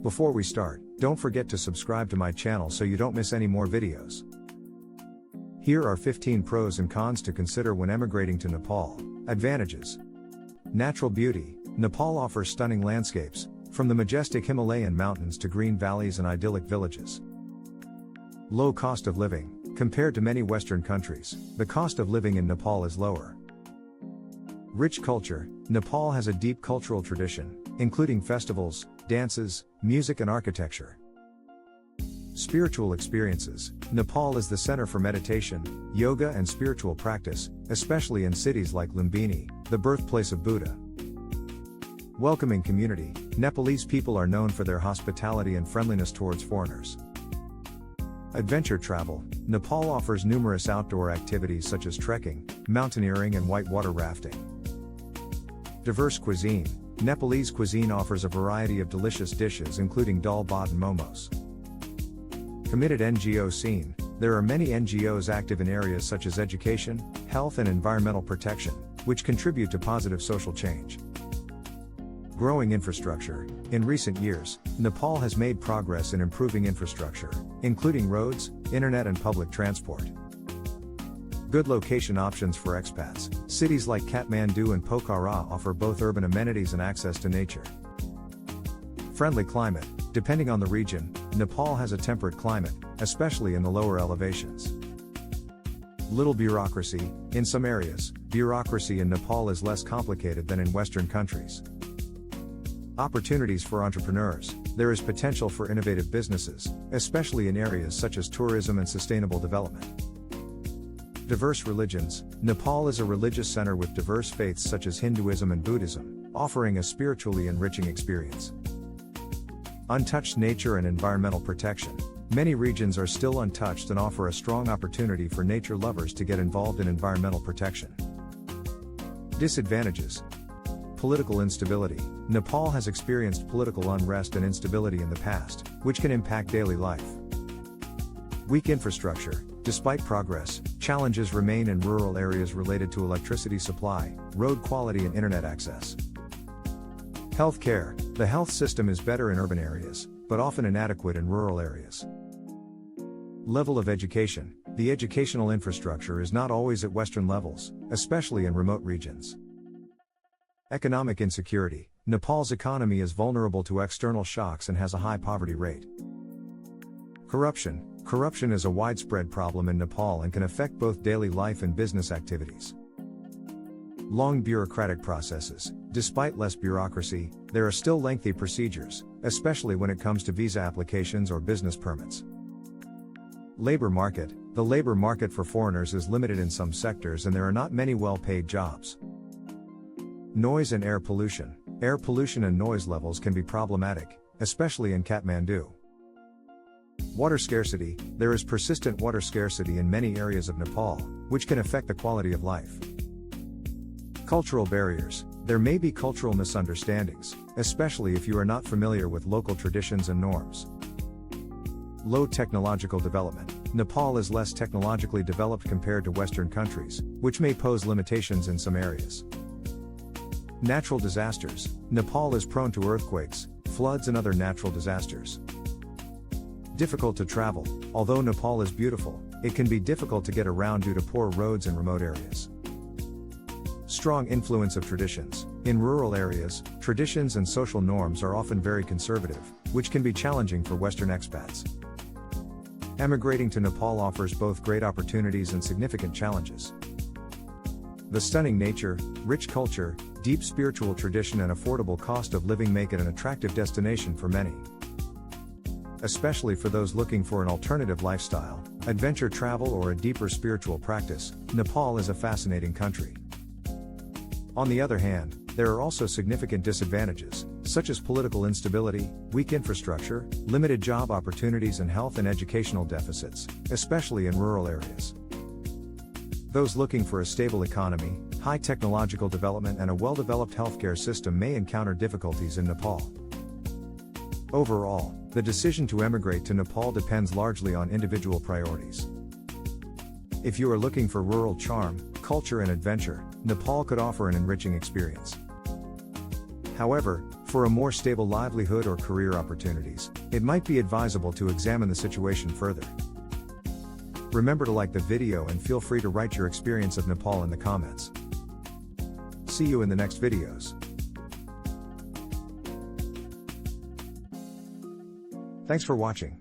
Before we start, don't forget to subscribe to my channel so you don't miss any more videos. Here are 15 pros and cons to consider when emigrating to Nepal. Advantages. Natural beauty. Nepal offers stunning landscapes, from the majestic Himalayan mountains to green valleys and idyllic villages. Low cost of living. Compared to many Western countries, the cost of living in Nepal is lower. Rich culture. Nepal has a deep cultural tradition, including festivals, dances, music and architecture. Spiritual experiences. Nepal is the center for meditation, yoga and spiritual practice, especially in cities like Lumbini, the birthplace of Buddha. Welcoming community. Nepalese people are known for their hospitality and friendliness towards foreigners. Adventure travel. Nepal offers numerous outdoor activities such as trekking, mountaineering and whitewater rafting. Diverse cuisine. Nepalese cuisine offers a variety of delicious dishes including dal bhat and momos. Committed NGO scene. There are many NGOs active in areas such as education, health and environmental protection, which contribute to positive social change. Growing infrastructure. In recent years, Nepal has made progress in improving infrastructure, including roads, internet and public transport. Good location options for expats. Cities like Kathmandu and Pokhara offer both urban amenities and access to nature. Friendly climate. Depending on the region, Nepal has a temperate climate, especially in the lower elevations. Little bureaucracy. In some areas, bureaucracy in Nepal is less complicated than in Western countries. Opportunities for entrepreneurs. There is potential for innovative businesses, especially in areas such as tourism and sustainable development. Diverse religions. Nepal is a religious center with diverse faiths such as Hinduism and Buddhism, offering a spiritually enriching experience. Untouched nature and environmental protection. Many regions are still untouched and offer a strong opportunity for nature lovers to get involved in environmental protection. Disadvantages. Political instability. Nepal has experienced political unrest and instability in the past, which can impact daily life. Weak infrastructure. Despite progress, challenges remain in rural areas related to electricity supply, road quality and internet access. Healthcare. The health system is better in urban areas, but often inadequate in rural areas. Level of education. The educational infrastructure is not always at Western levels, especially in remote regions. Economic insecurity. Nepal's economy is vulnerable to external shocks and has a high poverty rate. Corruption. Corruption is a widespread problem in Nepal and can affect both daily life and business activities. Long bureaucratic processes. Despite less bureaucracy, there are still lengthy procedures, especially when it comes to visa applications or business permits. Labor market. The labor market for foreigners is limited in some sectors and there are not many well-paid jobs. Noise and air pollution. Air pollution and noise levels can be problematic, especially in Kathmandu. Water scarcity. There is persistent water scarcity in many areas of Nepal, which can affect the quality of life. Cultural barriers. There may be cultural misunderstandings, especially if you are not familiar with local traditions and norms. Low technological development. Nepal is less technologically developed compared to Western countries, which may pose limitations in some areas. Natural disasters. Nepal is prone to earthquakes, floods and other natural disasters. Difficult to travel. Although Nepal is beautiful, it can be difficult to get around due to poor roads in remote areas. Strong influence of traditions. In rural areas, traditions and social norms are often very conservative, which can be challenging for Western expats. Emigrating to Nepal offers both great opportunities and significant challenges. The stunning nature, rich culture, deep spiritual tradition and affordable cost of living make it an attractive destination for many. Especially for those looking for an alternative lifestyle, adventure travel or a deeper spiritual practice, Nepal is a fascinating country. On the other hand, there are also significant disadvantages, such as political instability, weak infrastructure, limited job opportunities and health and educational deficits, especially in rural areas. Those looking for a stable economy, high technological development and a well-developed healthcare system may encounter difficulties in Nepal. Overall, the decision to emigrate to Nepal depends largely on individual priorities. If you are looking for rural charm, culture and adventure, Nepal could offer an enriching experience. However, For a more stable livelihood or career opportunities, it might be advisable to examine the situation further. Remember to like the video and feel free to write your experience of Nepal in the comments. See you in the next videos. Thanks for watching.